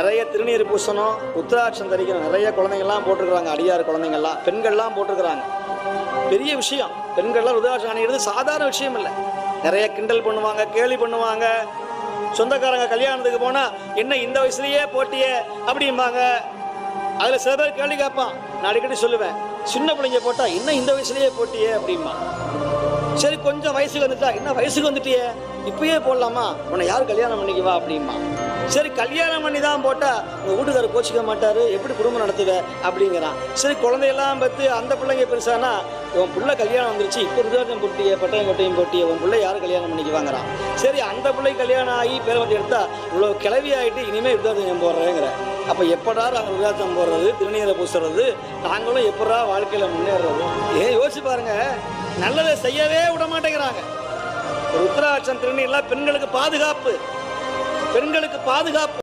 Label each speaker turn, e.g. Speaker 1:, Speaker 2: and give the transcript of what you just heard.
Speaker 1: நிறைய திருநீர் பூசணும், உத்திராட்சம் தரிக்கணும். நிறைய குழந்தைங்கள்லாம் போட்டிருக்கிறாங்க, அடியார் குழந்தைங்கள்லாம், பெண்கள்லாம் போட்டிருக்கிறாங்க. பெரிய விஷயம். பெண்கள்லாம் ருத்ராட்சம் அணிகிறது சாதாரண விஷயம் இல்லை. நிறைய கிண்டல் பண்ணுவாங்க, கேலி பண்ணுவாங்க. சொந்தக்காரங்க கல்யாணத்துக்கு போனால் என்ன இந்த வயசுலேயே போட்டியே அப்படிம்பாங்க. அதில் சில பேர் கேள்வி கேட்பான். நான் அடிக்கடி சொல்லுவேன், சின்ன பிள்ளைங்க போட்டால் இன்னும் இந்த வயசுலேயே போட்டியே அப்படிம்பா. சரி கொஞ்சம் வயசுக்கு வந்துட்டா, என்ன வயசுக்கு வந்துட்டியே இப்பயே போடலாமா, உன்னை யார் கல்யாணம் பண்ணிக்குவா அப்படிமா. சரி கல்யாணம் பண்ணி தான் போட்டால் உங்கள் வீட்டுக்காரர் கோச்சிக்க மாட்டார், எப்படி குடும்பம் நடத்துவ அப்படிங்கிறான். சரி குழந்தையெல்லாம் பார்த்து அந்த பிள்ளைங்க பெருசானா, உன் பிள்ளை கல்யாணம் வந்துருச்சு, இப்போ ருத்ராட்சம் போட்டிய பட்டயம் கொட்டையும் போட்டிய, உன் பிள்ளை யாரும் கல்யாணம் பண்ணிக்குவாங்கிறான். சரி அந்த பிள்ளை கல்யாணம் ஆகி பேரை வந்து எடுத்தா இவ்வளோ கிளவி ஆகிட்டு இனிமேல் ருத்ராட்சம் போடுறேங்கிற. அப்போ எப்படா நாங்கள் ருத்ராட்சம் போடுறது, திருநீரை பூசுறது, நாங்களும் எப்படா வாழ்க்கையில் முன்னேறது? ஏன் யோசிச்சு பாருங்க, நல்லதை செய்யவே விட மாட்டேங்கிறாங்க. ருத்ராட்சம் திருநீர்லாம் பெண்களுக்கு பாதுகாப்பு, பெண்களுக்கு பாதுகாப்பு.